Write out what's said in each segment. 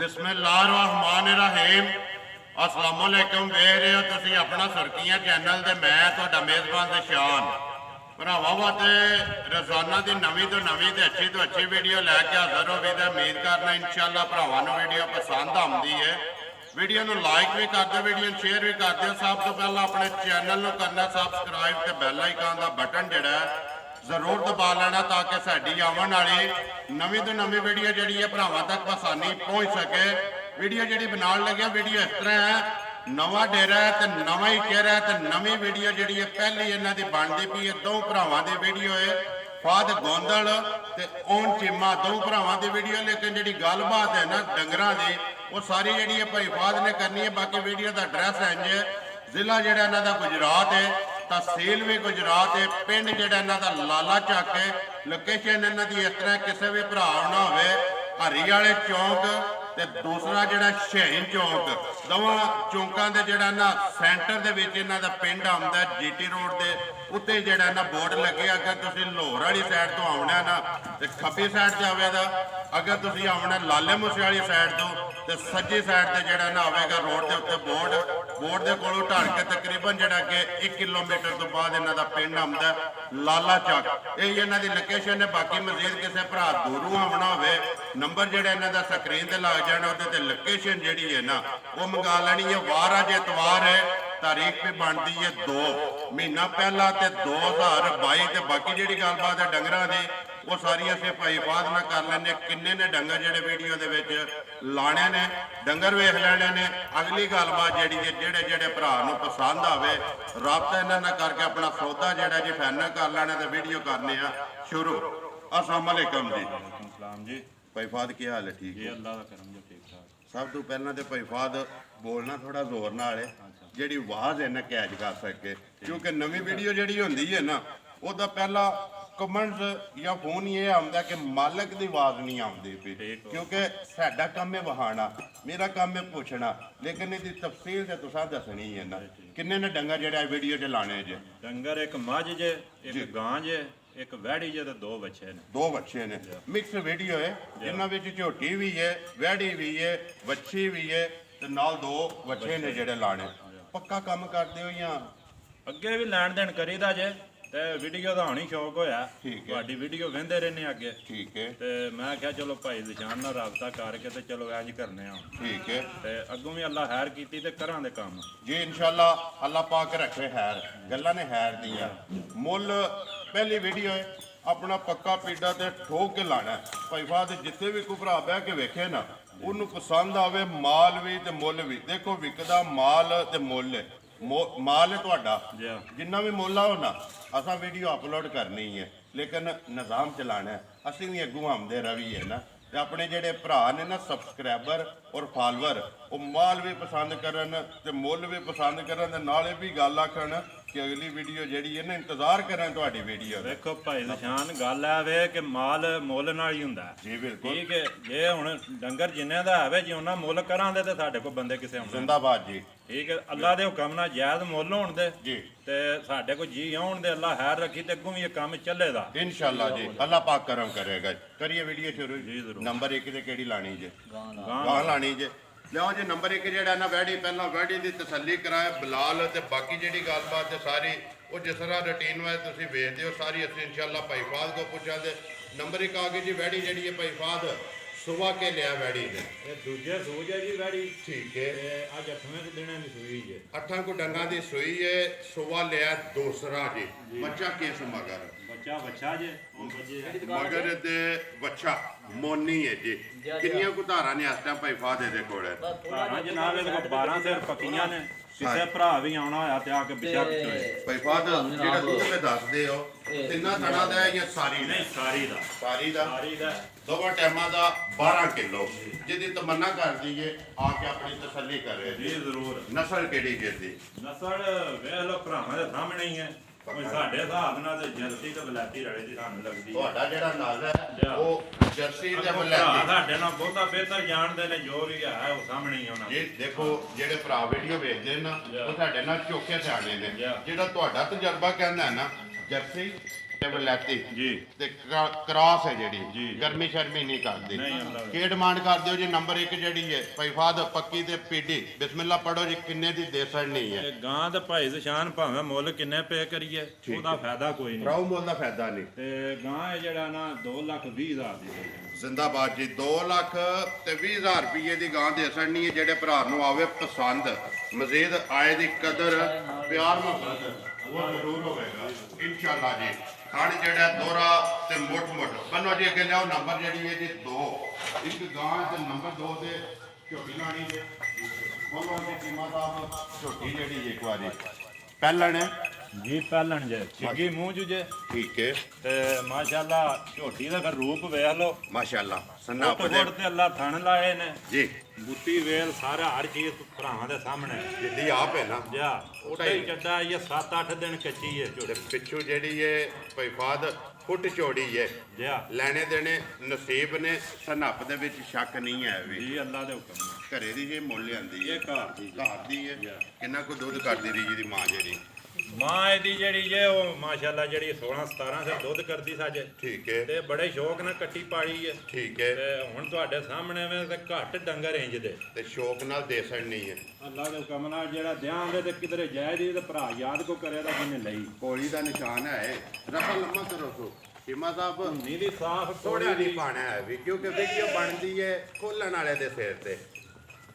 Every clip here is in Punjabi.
बिस्मिल्लाहिर्रहमानिर्रहीम। अस्सलाम वालेकुम। वेख रहे हो तुसी अपना सुर्खियां चैनल ते मैं तुहाडा मेज़बान ते शान भरावां वास्ते रोजाना की नवीं तो नवीं ते अच्छी वीडियो लैके हाज़र होगी। तो उम्मीद करना इंशाअल्लाह भरावां नूं वीडियो पसंद आउंदी है। वीडियो नूं लाइक भी कर दो, वीडियो शेयर भी कर दो। सब तो पहला अपने चैनल नूं करना सबसक्राइब ते बैल आइकन का बटन जिहड़ा जरूर दबा लेना ताकि साडी आवन वाली नवीं तो नवीं वीडियो जिहड़ी है भरावां तक आसानी पहुँच सके। वीडियो जिहड़ी बनाउण लगे वीडियो इस तरह है, नवा डेरा है तो नवा ही चेहरा है। तो नवीं वीडियो जिहड़ी है पहली इन्हां दी बनदी पई है। दो भरावां दी वीडियो है, फाद गोंदल ते ओन चीमा, दो भरावां दी वीडियो। लेकिन जिहड़ी गलबात है ना डंगरां दी वो सारी जिहड़ी है भाई फाद ने करनी है। बाकी वीडियो का एड्रैस इंज है, जिला जिहड़ा इन्हां दा गुजरात है, तहसील भी गुजरात है, पिंड जिहड़ा इन्हां दा लाला चक है। लोकेशन इन्हां दी इस तरह किसी भी भरा ना होवे हरी वाले चौंक ते दूसरा जिहड़ा शहीन चौंक, दोवां चौंकां दे जिहड़ा ना सेंटर दे विच इन्हां दा पिंड आउंदा। जीटी रोड दे उत्ते जिहड़ा ना बोर्ड लगे। अगर तुसीं लाहौर वाली साइड तो आउणा ना ते खब्बी साइड ते आवेगा, अगर तुसीं आउणा लाले मूसे वाली साइड तो ते सज्जी साइड ते जिहड़ा ना आवेगा रोड के उत्ते बोर्ड के कोलों ढल के तकरीबन जिहड़ा कि 1 किलोमीटर तो बाद इन्हां दा पिंड आउंदा लाला चक। यही इन्हां दी लोकेशन है। बाकी मजीद किसी भरा दूरों आउणा होवे नंबर जिहड़ा इन्हां दा स्क्रीन ते लग जाना, उहदे ते लोकेशन जिहड़ी है ना वो मंगा लैनी है। वार अज एतवार है, तारीख भी बनती है 2 महीना पहला ते 2022 ते बाकी जिहड़ी गलबात है डंगरां दी वो सारी असीं भाई फाद नाल कर लैंदे। किन्ने ने डंगर जिहड़े वीडियो दे विच लाने ने डंगर वेख लैणे ने। अगली गलबात जिहड़ी है जिहड़े जिहड़े भरा नूं पसंद आवे राबता इन्हां नाल करके अपना सौदा जिहड़ा जी फाइनल कर लैਣਾ ते वीडियो करने आ शुरू। अस्सलाम वालेकुम जी। सलाम जी। भाई फाद की हाल है? ठीक जी है, अल्लाह का करम जो ठीक ठाक। सब तो पहला तो भाई फाद बोलना थोड़ा जोर नाल है, ਜਿਹੜੀ आवाज़ है ना कैच कर सके। क्योंकि नवी वीडियो जी होंगी है ना वह पहला कमेंट्स या फोन ये आता कि मालक की आवाज़ नहीं आती पी। क्योंकि साडा काम है वहाना, मेरा काम है पूछना, लेकिन इसकी तफसील से तुसा दसनी है ना। किन्ने ने डंगर जेड़ा वीडियो च लाने जे? डंगर एक मझ जे, एक गां जे, एक वैड़ी जे ते 2 बच्चे ने। 2 बच्चे ने। मिक्स वीडियो है जिन्होंने झोटी भी है, वैड़ी भी है, बच्ची भी है ते नाल 2 बच्चे ने जेड़े लाने। पक्का काम करते हो या अगे भी लैन देन करीदा जे ते वीडियो दा होनी शौक होया। ठीक है। तुहाडी वीडियो वेंदे रहने अगे ठीक है, ते मैं क्या चलो भाई निशान नाल राबता करके ते चलो इंज करने आ। ठीक है ते अगों भी अल्लाह खैर कीती ते करां दे काम जी इंशाल्लाह। अल्लाह पाक रखे खैर, गल्लां ने खैर दिया। मुल पहली वीडियो है अपना पक्का पीड़ा ते ठोक के लाना है। भाई फाद जिथे भी कोई भरा बह के वेखे ना ਉਹਨੂੰ पसंद आवे माल भी ते मुੱਲ भी। देखो विकदा माल ते मुੱਲ है। माल है ਤੁਹਾਡਾ, जिन्ना भी मुੱਲ आओ ना असा वीडियो अपलोड करनी है, लेकिन निज़ाम चलाना है। असी भी अगों आमदे रवि है ना ते अपने जेडे भरा ने ना सबसक्राइबर और फॉलोअर वो माल भी पसंद करन ते मुੱਲ भी पसंद करन ते नाले भी गल आखन कि अगली वीडियो जेडी है ना इंतजार करन तुहाडी वीडियो दा। देखो भाई निशान गल है वे कि माल मुੱਲ ਨਾਲ ही हुंदा जी बिल्कुल ठीक है। जे हुण डंगर जिन्ने दा है जे ਉਹਨਾਂ ਮੁੱਲ ਕਰਾਂਦੇ ਤੇ ਸਾਡੇ ਕੋਲ ਬੰਦੇ ਕਿਸੇ ਆਉਂਦੇ जिंदाबाद जी। ठीक है। अल्लाह के हुक्म नाल जायज़ मुੱਲ होण दे जी ते साडे कोल जी आउण दे। अल्लाह खैर रखी ते अग्गों भी ये काम चलेगा इंशाल्लाह जी। अल्लाह पाक करम करेगा। करिए वीडियो शुरू जी जरूर। नंबर 1 ते केड़ी लानी जे? गां गां लानी जे। लियाओ जी नंबर 1 जेड़ा ना वैडी, पहला वैडी की तसल्ली कराए बिलाल ते बाकी जेड़ी गलबात है सारी वो जिस तरह रूटीन वाइज तुसीं वेखदे हो सारी असीं इंशाल्लाह भाई फाद को पुछांगे। नंबर 1 आ गई जी वैडी जेड़ी है भाई फाद सुबह के लिया वैडी ने। ये दूजे सूज है जी वैड़ी। ठीक है। आज 8वें दिन की सूई है। 8 को डंगा की सूई है। सुबह लिया दूसरा जी। बच्चा किस मगर? बच्चा जे मगर ते बच्चा मोनी है जी। किन्नियां को धारा ने इस टाइम भाई फाद दे कोल? धारा जनाब ये 12 सिर पक्कियां ने। किसे भरा भी आना होया ते आके बिछा पिछोए भाई फाद जेड़ा दूध में दसदे हो तिन्ना थणा दा है या सारी दा? नहीं सारी दा। सारी दा। सारी दा दोवां टाइमां दा 12 किलो। जिहदी तमन्ना कर दीजिए आके अपनी तसल्ली करे जी जरूर। नस्ल केड़ी जिसदी? नस्ल वेख लो भरावां दे सामने ही है। कोई साडे हिसाब नाल ते जर्सी ते बलैती रले दी सानू लगदी है। ਤੁਹਾਡਾ ਜਿਹੜਾ ਨਲ ਹੈ ਉਹ ਜਰਸੀ ਤੇ ਬਲੈਕੀ ਸਾਡੇ ਨਾਲ ਬਹੁਤਾ ਬਿਹਤਰ ਜਾਣਦੇ ਨੇ ਜੋ ਵੀ ਹੈ ਉਹ ਸਾਹਮਣੇ ਹੀ ਉਹਨਾਂ ਜੀ। ਦੇਖੋ ਜਿਹੜੇ ਭਰਾ ਵੀਡੀਓ ਵੇਖਦੇ ਨੇ ਨਾ ਉਹ ਸਾਡੇ ਨਾਲ ਚੋਕੇ ਸਿਆਣੇ ਨੇ। ਜਿਹੜਾ ਤੁਹਾਡਾ ਤਜਰਬਾ ਕਹਿੰਦਾ ਹੈ ਨਾ ਜਰਸੀ ਤੇ ਵਲੈਤੀ ਜੀ ਤੇ ਕ੍ਰਾਸ ਹੈ ਜਿਹੜੀ ਜੀ। ਗਰਮੀ ਸ਼ਰਮੀ ਨਹੀਂ ਕਰਦੀ। ਨਹੀਂ ਆਉਂਦਾ ਕੀ ਡਿਮਾਂਡ ਕਰਦੇ ਹੋ ਜੀ? ਨੰਬਰ 1 ਜਿਹੜੀ ਹੈ ਭਾਈਫਾਦ ਪੱਕੀ ਤੇ ਪੀਡੀ ਬਿਸਮਿਲ੍ਲਾ ਪੜੋ ਜੀ, ਕਿੰਨੇ ਦੀ ਦੇ ਸੜਨੀ ਹੈ? ਇਹ ਗਾਂ ਤੇ ਭਾਈ ਜ਼ਸ਼ਾਨ ਭਾਵੇਂ ਮੁੱਲ ਕਿੰਨੇ ਪੇ ਕਰੀਏ ਉਹਦਾ ਫਾਇਦਾ ਕੋਈ ਨਹੀਂ। ਰਾਉ ਮੁੱਲ ਦਾ ਫਾਇਦਾ ਨਹੀਂ। ਤੇ ਗਾਂ ਇਹ ਜਿਹੜਾ ਨਾ 2,20,000 ਦੀ ਦੇ ਦੇਣੀ। ਜ਼ਿੰਦਾਬਾਦ ਜੀ। 2,20,000 ਰੁਪਏ ਦੀ ਗਾਂ ਦੇ ਸੜਨੀ ਹੈ। ਜਿਹੜੇ ਭਰਾ ਨੂੰ ਆਵੇ ਪਸੰਦ, ਮਜ਼ੀਦ ਆਏ ਦੀ ਕਦਰ ਪਿਆਰ ਮੁਹੱਬਤ ਉਹ ਜ਼ਰੂਰ ਹੋਵੇਗਾ ਇਨਸ਼ਾਅੱਲਾ ਜੀ। ਖਾਣ ਜਿਹੜਾ ਦੋਰਾ ਤੇ ਮੋਟ ਬੰਨੋ ਜੀ। ਅੱਗੇ ਲਿਆਓ ਨੰਬਰ ਜਿਹੜੀ ਹੈ ਜੀ 2, ਇੱਕ ਗਾਂ ਤੇ ਨੰਬਰ 2 ਦੇ ਝੋਟੀ ਲਾਣੀ ਜੇ ਬੋਲੋ ਜੀ ਕੀਮਾ ਸਾਹਿਬ। ਝੋਟੀ ਜਿਹੜੀ ਇੱਕ ਵਾਰੀ ਪਹਿਲਣ ਜੀ ਪਹਿਲਣ ਜੇ ਚਿੱਗੀ ਮੂੰਹ ਜੂ ਜੇ ਠੀਕ ਹੈ ਤੇ ਮਾਸ਼ਾਅੱਲਾ ਝੋਟੀ ਦਾ ਫਿਰ ਰੂਪ ਵੇਖ ਲਓ। ਮਾਸ਼ਾਅੱਲਾ ਸੰਨਾ ਫੁੱਟ ਤੇ ਅੱਲਾ ਥਣ ਲਾਏ ਨੇ ਜੀ। ਬੁੱਤੀ ਵੇਲ ਸਾਰਾ ਹਰ ਚੀਜ਼ ਭਰਾਵਾਂ ਦੇ ਸਾਹਮਣੇ ਜਿੱਡੀ ਆਪ ਹੈ ਨਾ ਜਾ ਉੱਤੇ ਹੀ ਚੱਡਾ ਇਹ 7-8 ਦਿਨ ਕੱਚੀ ਹੈ ਤੇ ਝੋਟੀ ਪਿੱਛੋਂ ਜਿਹੜੀ ਹੈ ਭਾਈਫਾਦ ਫੁੱਟ ਚੌੜੀ ਹੈ। ਜਾ ਲੈਣੇ ਦੇਣੇ ਨਸੀਬ ਨੇ, ਸਨੱਪ ਦੇ ਵਿੱਚ ਸ਼ੱਕ ਨਹੀਂ ਹੈ ਵੀ। ਜੀ ਅੱਲਾ ਦੇ ਹੁਕਮ ਨਾਲ। ਘਰੇ ਦੀ ਜੇ ਮੁੱਲ ਆਂਦੀ ਹੈ, ਇਹ ਘਰ ਦੀ ਜੀ। ਘਰ ਦੀ ਹੈ। ਕਿੰਨਾ ਕੁ ਦੁੱਧ ਕਰਦੀ ਰਹੀ ਜਿਹਦੀ ਮਾਂ ਜਿਹੜੀ? ਮਾਂ ਇਹਦੀ ਜਿਹੜੀ ਜੇ ਉਹ ਮਾਸ਼ਾਅੱਲਾ ਜਿਹੜੀ 16-17 ਸੇ ਦੁੱਧ ਕਰਦੀ ਸਾਜੇ ਠੀਕ ਹੈ ਤੇ ਬੜੇ ਸ਼ੌਕ ਨਾਲ ਕੱਟੀ ਪਾਲੀ ਹੈ। ਠੀਕ ਹੈ। ਤੇ ਹੁਣ ਤੁਹਾਡੇ ਸਾਹਮਣੇ ਵੇ ਤੇ ਘੱਟ ਡੰਗਰ ਇੰਜ ਦੇ ਤੇ ਸ਼ੌਕ ਨਾਲ ਦੇ ਸੜਨੀ ਹੈ। ਅੱਲਾ ਦੇ ਹੁਕਮ ਨਾਲ ਜਿਹੜਾ ਦਿਆਂ ਦੇ ਤੇ ਕਿਧਰੇ ਜਾਇਦੀ ਤੇ ਭਰਾ ਯਾਦ ਕੋ ਕਰਿਆ ਤਾਂ ਜਿਹਨੇ ਲਈ ਕੋਲੀ ਦਾ ਨਿਸ਼ਾਨ ਹੈ। ਰਫਾ ਲੰਮਾ ਕਰੋ ਸੋ ਸ਼ੀਮਾ ਸਾਹਿਬ। ਨੀਲੀ ਸਾਫ ਥੋੜਾ ਨਹੀਂ ਪਾਣਾ ਹੈ ਵੀ, ਕਿਉਂਕਿ ਵੀਡੀਓ ਬਣਦੀ ਹੈ ਖੋਲਣ ਵਾਲੇ ਦੇ ਸਿਰ ਤੇ।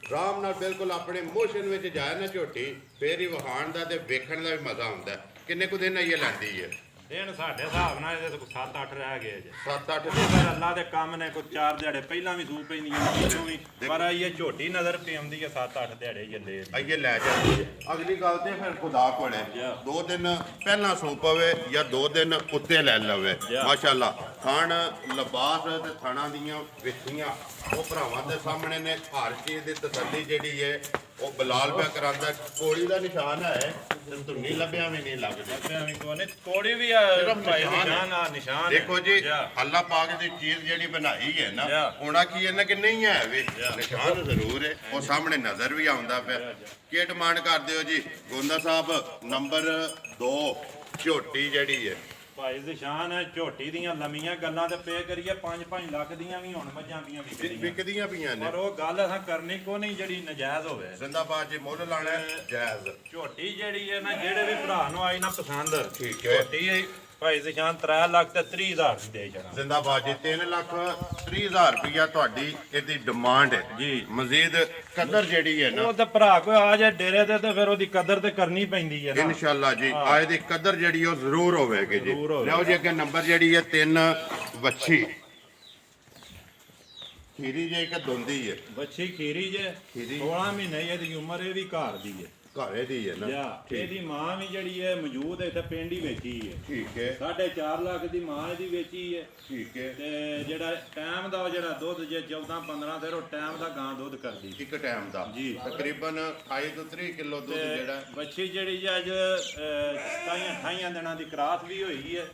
ਆਰਾਮ ਨਾਲ ਬਿਲਕੁਲ ਆਪਣੇ ਮੋਸ਼ਨ ਵਿੱਚ ਜਾਏ ਨਾ ਝੋਟੀ, ਫੇਰ ਹੀ ਵਹਾਣ ਦਾ ਤੇ ਵੇਖਣ ਦਾ ਵੀ ਮਜ਼ਾ ਆਉਂਦਾ ਹੈ। ਕਿੰਨੇ ਕੁ ਦਿਨ ਇਹ ਲੈਂਦੀ ਹੈ? ਦਿਨ ਸਾਡੇ ਹਿਸਾਬ ਨਾਲ ਇਹਦੇ ਤੋਂ 7-8 ਰਹਿ ਗਏ ਜੇ 7-8 ਇਹ ਫਿਰ ਅੱਲਾ ਦੇ ਕੰਮ ਨੇ ਕੋਈ 4 ਦਿਹਾੜੇ ਪਹਿਲਾਂ ਵੀ ਸੂ ਪੈਂਦੀਆਂ ਪਿੱਛੋਂ ਵੀ, ਪਰ ਇਹ ਝੋਟੀ ਨਜ਼ਰ ਪਈ ਆਉਂਦੀ ਹੈ 7-8 ਦਿਹਾੜੇ ਜੱਲੇ ਆਈਏ ਲੈ ਜਾਂਦੀ ਹੈ। ਅਗਲੀ ਗੱਲ ਤੇ ਫਿਰ ਖੁਦਾ ਕੋਲੇ 2 ਦਿਨ ਪਹਿਲਾਂ ਸੌ ਪਵੇ ਜਾਂ 2 ਦਿਨ ਉੱਤੇ ਲੈ ਲਵੇ। ਮਾਸ਼ਾਅੱਲਾ ਖਾਣ ਲਿਬਾਸ ਤੇ ਥਾਣਾ ਦੀਆਂ ਵਿੱਥੀਆਂ ਉਹ ਭਰਾਵਾਂ ਦੇ ਸਾਹਮਣੇ ਨੇ। ਹਰ ਚੀਜ਼ ਦੀ ਤਸੱਲੀ ਜਿਹੜੀ ਹੈ ਉਹ ਬਲਾਲ ਪਿਆ ਕਰਾਂਦਾ। ਕੋਲੀ ਦਾ ਨਿਸ਼ਾਨ ਹੈ ਤੇ ਧੁੰਨੀ ਲੱਭਿਆ ਵੀ ਨਹੀਂ ਲੱਗਦਾ। ਕੋੜੀ ਵੀ ਸਿਰਫ ਭਾਈ ਨਿਸ਼ਾਨ ਹੈ। ਨਿਸ਼ਾਨ ਆ ਨਿਸ਼ਾਨ ਦੇਖੋ ਜੀ ਜਾ। ਅੱਲਾਹ ਪਾਕ ਦੀ ਚੀਜ਼ ਜਿਹੜੀ ਬਣਾਈ ਹੈ ਨਾ, ਜਾ। ਹੋਣਾ ਕੀ ਹੈ ਨਾ ਕਿ ਨਹੀਂ ਹੈ ਵੀ ਨਿਸ਼ਾਨ ਜ਼ਰੂਰ ਹੈ। ਉਹ ਸਾਹਮਣੇ ਨਜ਼ਰ ਵੀ ਆਉਂਦਾ ਪਿਆ। ਕੀ ਡਿਮਾਂਡ ਕਰਦੇ ਹੋ ਜੀ ਗੋਂਦਾ ਸਾਹਿਬ? ਨੰਬਰ 2 ਝੋਟੀ ਜਿਹੜੀ ਹੈ ਭਾਈ ਨਿਸ਼ਾਨ ਹੈ ਝੋਟੀ ਦੀਆਂ ਲੰਮੀਆਂ ਗੱਲਾਂ ਤੇ ਪੇ ਕਰੀਏ 5-5 ਲੱਖ ਦੀਆਂ ਵੀ ਹੁਣ ਮੱਝਾਂ ਦੀਆਂ ਵਿਕਦੀਆਂ ਵਿਕਦੀਆਂ ਪਈਆਂ ਨੇ। ਪਰ ਉਹ ਗੱਲ ਅਸਾਂ ਕਰਨੀ ਕੋ ਨਹੀਂ ਜਿਹੜੀ ਨਜਾਇਜ਼ ਹੋਵੇ। ਜ਼ਿੰਦਾਬਾਦ ਜੀ। ਮੁੱਲ ਲਾਣਾ ਹੈ ਜਾਇਜ਼। ਝੋਟੀ ਜਿਹੜੀ ਹੈ ਨਾ ਜਿਹੜੇ ਵੀ ਭਰਾ ਨੂੰ ਆਈ ਨਾ ਪਸੰਦ ਠੀਕ ਹੈ। ਝੋਟੀ ਭਾਈ ਨਿਸ਼ਾਨ 3 ਲੱਖ ਤੇ 30,000 ਦੀ ਦੇ ਜਾਣਾ। ਜ਼ਿੰਦਾਬਾਦ ਜੀ। 3,30,000 ਰੁਪਇਆ ਤੁਹਾਡੀ ਇਹਦੀ ਡਿਮਾਂਡ ਹੈ ਜੀ। ਮਜ਼ੀਦ ਕਦਰ ਜਿਹੜੀ ਹੈ ਨਾ ਉਹ ਤੇ ਭਰਾ ਕੋਈ ਆ ਜਾ ਡੇਰੇ ਤੇ ਫਿਰ ਉਹਦੀ ਕਦਰ ਤੇ ਕਰਨੀ ਪੈਂਦੀ ਹੈ ਨਾ। ਇਨਸ਼ਾਅੱਲਾ ਜੀ ਆਏ ਦੀ ਕਦਰ ਜਿਹੜੀ ਉਹ ਜ਼ਰੂਰ ਹੋਵੇਗੀ ਜੀ। ਜ਼ਰੂਰ ਹੋਵੇਗੀ। ਲਿਆਓ ਜੀ ਅੱਗੇ ਨੰਬਰ ਜਿਹੜੀ ਹੈ 3 ਵੱਛੀ ਖੀਰੀ ਜੇ ਇੱਕ ਦੁੰਦੀ ਹੈ। ਬੱਚੀ ਖੀਰੀ ਜੇ ਖੀਰੀ। 16 ਮਹੀਨੇ ਇਹਦੀ ਉਮਰ ਇਹ ਵੀ ਘਰ ਦੀ ਹੈ। ਘਰੇ ਦੀ ਹੈ ਨਾ। ਜਾ ਠੀਕ ਇਹਦੀ ਮਾਂ ਵੀ ਜਿਹੜੀ ਹੈ ਮੌਜੂਦ ਹੈ ਇੱਥੇ ਪਿੰਡ ਹੀ ਵੇਚੀ ਹੈ। ਠੀਕ ਹੈ 4.5 ਲੱਖ ਦੀ ਮਾਂ ਇਹਦੀ ਵੇਚੀ ਹੈ। ਠੀਕ ਹੈ। ਤੇ ਜਿਹੜਾ ਟਾਈਮ ਦਾ ਉਹ ਜਿਹੜਾ ਦੁੱਧ ਜੇ 14-15 ਫਿਰ ਉਹ ਟਾਈਮ ਦਾ ਗਾਂ ਦੁੱਧ ਕਰਦੀ ਇੱਕ ਟਾਈਮ ਦਾ ਜੀ। ਤਕਰੀਬਨ 28 ਤੋਂ 30 ਕਿਲੋ ਦੁੱਧ ਜਿਹੜਾ ਬੱਚੀ ਜਿਹੜੀ ਜੇ ਅੱਜ 27-28 ਦਿਨਾਂ ਦੀ ਕਰਾਸ ਵੀ ਹੋਈ ਹੈ।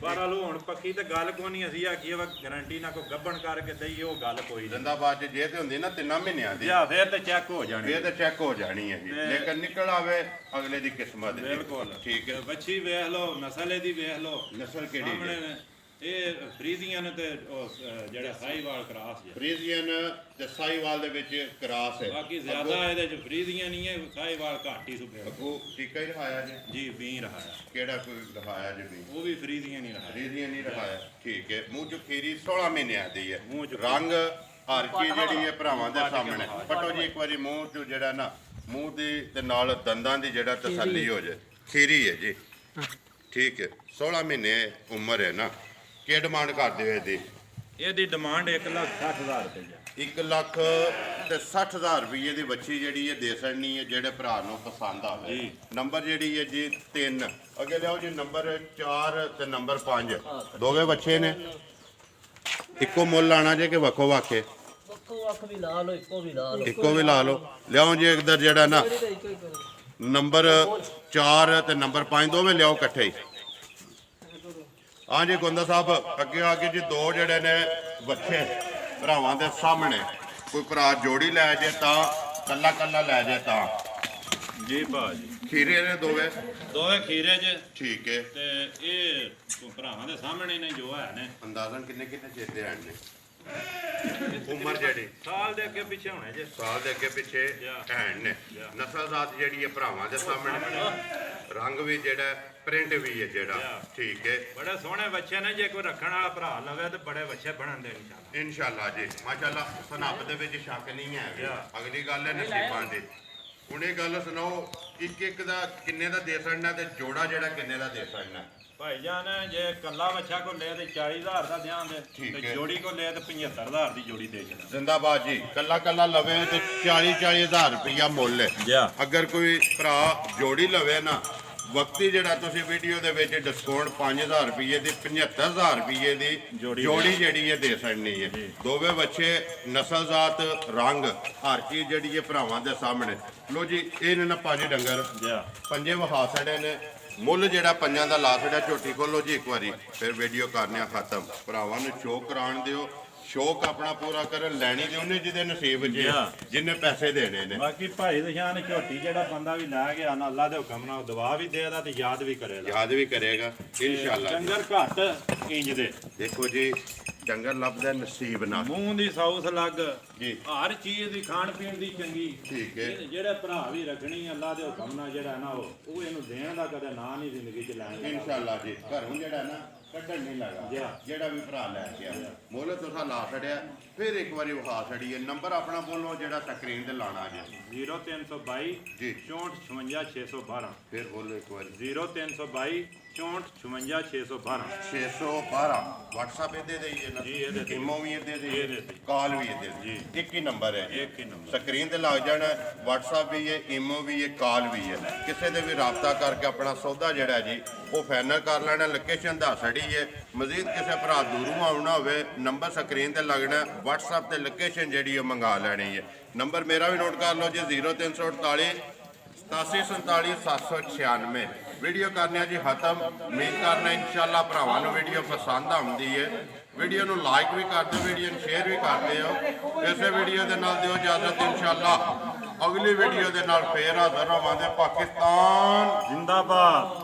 ਪਰ ਹਲੋ ਹੁਣ ਪੱਕੀ ਤੇ ਗੱਲ ਕੋਈ ਨਹੀਂ ਅਸੀਂ ਆਖੀਏ ਵਾ ਗਾਰੰਟੀ ਨਾਲ ਕੋਈ ਗੱਭਣ ਕਰਕੇ ਦਈਏ ਉਹ ਗੱਲ ਕੋਈ ਨਹੀਂ। ਜ਼ਿੰਦਾਬਾਦ ਜੇ ਤੇ ਹੁੰਦੀ ਨਾ 3 ਮਹੀਨਿਆਂ ਦੀ ਜਾਂ ਫਿਰ ਤੇ ਚੈੱਕ ਹੋ ਜਾਣੀ ਫੇਰ ਤਾਂ ਚੈੱਕ ਹੋ ਜਾਣੀ ਹੈ ਜੀ। ਲੇਕਿਨ ਨਿਕਲ ਆਵੇ ਅਗਲੇ ਦੀ ਕਿਸਮਤ ਹੈ। ਬਿਲਕੁਲ ਠੀਕ ਹੈ। ਬੱਚੀ ਵੇਖ ਲਓ ਨਸਲ ਇਹਦੀ ਵੇਖ ਲਓ ਨਸਲ ਕਿਹੜੀ ਸਾਹਮਣੇ ਹੈ? ਨੇ ਇਹ ਫਰੀਜ਼ੀਆਂ ਨੇ ਤੇ ਉਹ ਜਿਹੜਾ ਸਾਈਵਾਲ ਕਰਾਸ ਜੇ ਫਰੀਜ਼ੀਅਨ ਤੇ ਸਾਈਵਾਲ ਦੇ ਵਿੱਚ ਕਰਾਸ ਹੈ। ਬਾਕੀ ਜ਼ਿਆਦਾ ਇਹਦੇ ਚ ਫਰੀਜ਼ੀਆਂ ਨਹੀਂ ਹੈ ਸਾਈਵਾਲ ਘੱਟ ਹੀ ਸੁਪੇ ਉਹ ਟੀਕਾ ਹੀ ਰਖਾਇਆ ਜੀ। ਜੀ ਵੀ ਰਹਾ ਕਿਹੜਾ ਕੋਈ ਰਖਾਇਆ ਜੀ ਵੀ? ਉਹ ਵੀ ਫਰੀਜ਼ੀਆਂ ਨਹੀਂ ਰਹਾ ਫਰੀਜ਼ੀਅਨ ਨਹੀਂ ਰਖਾਇਆ। ਠੀਕ ਹੈ। ਮੂੰਹ ਚ ਖੀਰੀ 16 ਮਹੀਨਿਆਂ ਦੀ ਹੈ। ਮੂੰਹ ਚ ਰੰਗ ਹਰ ਚੀਜ਼ ਜਿਹੜੀ ਹੈ ਭਰਾਵਾਂ ਦੇ ਸਾਹਮਣੇ। ਪਟੋ ਜੀ ਇੱਕ ਵਾਰੀ ਮੂੰਹ ਚ ਜਿਹੜਾ ਨਾ ਮੂੰਹ ਦੀ ਤੇ ਨਾਲ ਦੰਦਾਂ ਦੀ ਜਿਹੜਾ ਤਸੱਲੀ ਹੋ ਜਾਏ। ਖੀਰੀ ਹੈ ਜੀ। ਠੀਕ ਹੈ। 16 ਮਹੀਨੇ ਉਮਰ ਹੈ ਨਾ। ਕੀ ਡਿਮਾਂਡ ਕਰਦੇ ਹੋ ਇਹਦੀ? ਇਹਦੀ ਡਿਮਾਂਡ 1,60,000 ਰੁਪਏ ਹੈ। 1,60,000 ਰੁਪਏ ਦੀ ਬੱਚੀ ਜਿਹੜੀ ਹੈ ਦੇ ਸੜਨੀ ਹੈ ਜਿਹੜੇ ਭਰਾ ਨੂੰ ਪਸੰਦ ਆਵੇ। ਜੀ। ਨੰਬਰ ਜਿਹੜੀ ਹੈ ਜੀ 3 ਅੱਗੇ ਲਿਆਓ ਜੀ। ਨੰਬਰ 4 ਤੇ ਨੰਬਰ 5 ਦੋਵੇਂ ਬੱਚੇ ਨੇ। ਇੱਕੋ ਮੁੱਲ ਲਾਣਾ ਜੇ ਕਿ ਵੱਖੋ ਵੱਖੇ? ਵੱਖ ਵੀ ਲਾ ਲਓ, ਇੱਕੋ ਵੀ ਲਾ ਲਓ। ਇੱਕੋ ਵੀ ਲਾ ਲਓ। ਲਿਆਓ ਜੀ ਇੱਧਰ ਜਿਹੜਾ ਨਾ ਨੰਬਰ 4 ਤੇ ਨੰਬਰ 5 ਦੋਵੇਂ ਲਿਆਓ ਇਕੱਠੇ ਹੀ। ਹਾਂ ਜੀ ਗੋਂਦਾ ਸਾਹਿਬ ਅੱਗੇ ਆ ਕੇ ਜੀ 2 ਜਿਹੜੇ ਨੇ ਬੱਚੇ ਭਰਾਵਾਂ ਦੇ ਸਾਹਮਣੇ। ਕੋਈ ਭਰਾ ਜੋੜੀ ਲੈ ਜੇ ਤਾਂ ਕੱਲਾ ਕੱਲਾ ਲੈ ਜੇ ਤਾਂ ਜੀ ਭਾਜੀ ਖੀਰੇ ਨੇ ਦੋਵੇਂ ਦੋਵੇਂ ਖੀਰੇ 'ਚ ਠੀਕ ਹੈ। ਤੇ ਇਹ ਭਰਾਵਾਂ ਦੇ ਸਾਹਮਣੇ ਨੇ ਜੋ ਹੈ ਨੇ ਅੰਦਾਜ਼ਨ ਕਿੰਨੇ ਚੇਤੇ ਆਣ ਨੇ ਉਮਰ ਜਿਹੜੀ ਸਾਲ ਦੇ ਅੱਗੇ ਪਿੱਛੇ ਹੋਣੇ ਜੇ ਸਾਲ ਦੇ ਅੱਗੇ ਪਿੱਛੇ ਹੈਣ ਨੇ। ਨਸਲ ਜ਼ਾਤ ਜਿਹੜੀ ਹੈ ਭਰਾਵਾਂ ਦੇ ਸਾਹਮਣੇ, ਰੰਗ ਵੀ ਜਿਹੜਾ ਪ੍ਰਿੰਟ ਵੀ ਹੈ ਜਿਹੜਾ ਠੀਕ ਹੈ। ਬੜੇ ਸੋਹਣੇ ਬੱਚੇ ਨੇ, ਜੇ ਕੋਈ ਰੱਖਣ ਵਾਲਾ ਭਰਾ ਲਵੇ ਤੇ ਬੜੇ ਬੱਚੇ ਬਣਨ ਦੇ ਇਨਸ਼ਾਅੱਲਾ ਜੀ ਮਾਸ਼ਾਅੱਲਾ। ਸਨੱਪ ਦੇ ਵਿੱਚ ਸ਼ੱਕ ਨਹੀਂ ਹੈ। ਅਗਲੀ ਗੱਲ ਹੈ ਨਸੀਬਾਂ ਦੀ। ਹੁਣ ਇਹ ਗੱਲ ਸੁਣਾਓ, ਇੱਕ ਦਾ ਕਿੰਨੇ ਦਾ ਦੇ ਸਕਣਾ ਤੇ ਜੋੜਾ ਜਿਹੜਾ ਕਿੰਨੇ ਦਾ ਦੇ ਸਕਣਾ? ਭਾਈਜਾਨ ਜੇ ਕੱਲਾ ਬੱਚਾ ਕੋ ਲੈ ਤੇ 40,000 ਦਾ ਦਿਆਂਗੇ ਤੇ ਜੋੜੀ ਕੋ ਲੈ ਤੇ 75,000 ਦੀ ਜੋੜੀ ਦੇ ਚਲਾ। ਜ਼ਿੰਦਾਬਾਦ ਜੀ। ਕੱਲਾ ਲਵੇ ਤੇ 40,000 ਰੁਪਇਆ ਮੁੱਲ ਹੈ। ਅਗਰ ਕੋਈ ਭਰਾ ਜੋੜੀ ਲਵੇ ਨਾ, ਵਕਤੀ ਜਿਹੜਾ ਤੁਸੀਂ ਵੀਡੀਓ ਦੇ ਵਿੱਚ ਡਿਸਕਾਊਂਟ 5,000 ਰੁਪਏ ਦੀ 75,000 ਰੁਪਏ ਦੀ ਜੋੜੀ ਜਿਹੜੀ ਹੈ ਦੇ ਸਕਣੀ ਹੈ। ਦੋਵੇਂ ਬੱਚੇ ਨਸਲ ਜ਼ਾਤ ਰੰਗ ਹਰ ਚੀਜ਼ ਜਿਹੜੀ ਹੈ ਭਰਾਵਾਂ ਦੇ ਸਾਹਮਣੇ। ਲੋ ਜੀ ਇਹ ਨੇ ਨਾ 5 ਡੰਗਰ ਪੰਜੇ ਵਹਾ ਛੜੇ ਨੇ। ਮੁੱਲ ਜਿਹੜਾ ਪੰਜਾਂ ਦਾ ਲਾ ਛੜਿਆ। ਝੋਟੀ ਖੋਲੋ ਜੀ ਇੱਕ ਵਾਰੀ, ਫਿਰ ਵੀਡੀਓ ਕਰਨਿਆ ਖਤਮ। ਭਰਾਵਾਂ ਨੂੰ ਸ਼ੌਕ ਕਰਾਉਣ ਦਿਓ, ਸ਼ੌਕ ਆਪਣਾ ਪੂਰਾ ਕਰਨ। ਲੈਣੀ ਤੇ ਉਹਨੇ ਜਿਹਦੇ ਨਸੀਬ 'ਚ ਜਿੰਨੇ ਪੈਸੇ ਦੇਣੇ ਨੇ। ਬਾਕੀ ਭਾਈ ਦੇ ਸ਼ਾਨ ਝੋਟੀ ਜਿਹੜਾ ਬੰਦਾ ਵੀ ਲੈ ਗਿਆ ਨਾ, ਅੱਲਾ ਦੇ ਹੁਕਮ ਨਾਲ ਦਵਾ ਵੀ ਦੇਦਾ ਤੇ ਯਾਦ ਵੀ ਕਰੇਗਾ ਇਨਸ਼ਾਅੱਲਾ। ਡੰਗਰ ਘੱਟ ਇੰਜ ਦੇ ਦੇਖੋ ਜੀ, ਡੰਗਰ ਲੱਭਦਾ ਨਸੀਬ ਨਾਲ। ਮੂੰਹ ਦੀ ਸੌਸ ਲੱਗ ਜੀ, ਹਰ ਚੀਜ਼ ਦੀ ਖਾਣ ਪੀਣ ਦੀ ਚੰਗੀ। ਠੀਕ ਹੈ। ਜਿਹੜੇ ਭਰਾ ਵੀ ਰੱਖਣੀ ਅੱਲਾ ਦੇ ਹੁਕਮ ਨਾਲ ਜਿਹੜਾ ਨਾ ਉਹ ਇਹਨੂੰ ਦੇਣ ਦਾ ਕਦੇ ਨਾਂ ਨਹੀਂ ਜ਼ਿੰਦਗੀ 'ਚ ਲੈਣ ਦਾ ਇਨਸ਼ਾਅੱਲਾ ਜੀ। ਘਰੋਂ ਜਿਹੜਾ ਨਾ ਕੱਢਣ ਨਹੀਂ ਲੱਗਾ। ਜਿਹੜਾ ਵੀ ਭਰਾ ਲੈ ਕੇ ਆ ਮੁੱਲ ਤੁਸੀਂ ਲਾ ਛੜਿਆ। ਫਿਰ ਇੱਕ ਵਾਰੀ ਵਿਖਾ ਛੜੀਏ। ਨੰਬਰ ਆਪਣਾ ਬੋਲੋ ਜਿਹੜਾ ਸਕਰੀਨ ਤੇ ਲਾਣਾ ਜੀ। 0322 ਜੀ 64 56 612। ਫਿਰ ਬੋਲੋ ਇੱਕ ਵਾਰੀ। 0322 64 56 612। 612 WhatsApp ਇਹਦੇ ਦੇ ਹੀ ਹੈ ਨਾ ਜੀ, ਇਹਦੇ ਤੇ। ਇਮੋ ਵੀ ਇਹਦੇ ਦੇ ਇਹਦੇ ਤੇ। ਕਾਲ ਵੀ ਇਹਦੇ ਜੀ। ਇੱਕ ਹੀ ਨੰਬਰ ਹੈ। ਇੱਕ ਹੀ ਨੰਬਰ ਸਕਰੀਨ ਤੇ ਲੱਗ ਜਾਣਾ। WhatsApp ਵੀ ਹੈ, ਇਮੋ ਵੀ ਹੈ, ਕਾਲ ਵੀ ਹੈ। ਕਿਸੇ ਦੇ ਵੀ ਰਾਬਤਾ ਕਰਕੇ ਆਪਣਾ ਸੌਦਾ ਜਿਹੜਾ ਜੀ ਉਹ ਫਾਈਨਲ ਕਰ ਲੈਣਾ। ਲੋਕੇਸ਼ਨ ਦੱਸ ਛੜੀ ਹੈ। ਮਜ਼ੀਦ ਕਿਸੇ ਭਰਾ ਦੂਰੋਂ ਆਉਣਾ ਹੋਵੇ, ਨੰਬਰ ਸਕਰੀਨ ਤੇ ਲੱਗਣਾ। WhatsApp ਤੇ ਲੋਕੇਸ਼ਨ ਜਿਹੜੀ ਉਹ ਮੰਗਾ ਲੈਣੀ ਹੈ। ਨੰਬਰ ਮੇਰਾ ਵੀ ਨੋਟ ਕਰ ਲਓ ਜੀ। 0348 8747 796। ਵੀਡੀਓ ਕਰਨੀ ਜੀ ਖਤਮ। ਉਮੀਦ ਕਰਨਾ ਇਨਸ਼ਾਅੱਲਾ ਭਰਾਵਾਂ ਨੂੰ ਵੀਡੀਓ ਪਸੰਦ ਆਉਂਦੀ ਹੈ। ਵੀਡੀਓ ਨੂੰ ਲਾਈਕ ਵੀ ਕਰ ਦਿਓ, ਵੀਡੀਓ ਨੂੰ ਸ਼ੇਅਰ ਵੀ ਕਰ ਦਿਓ। ਇਸੇ ਵੀਡੀਓ ਦੇ ਨਾਲ ਦਿਓ ਇਜਾਜ਼ਤ। ਇਨਸ਼ਾਅੱਲਾ ਅਗਲੀ ਵੀਡੀਓ ਦੇ ਨਾਲ ਫੇਰ ਹਾਜ਼ਰ ਹੋਵਾਂਗੇ। ਪਾਕਿਸਤਾਨ ਜ਼ਿੰਦਾਬਾਦ।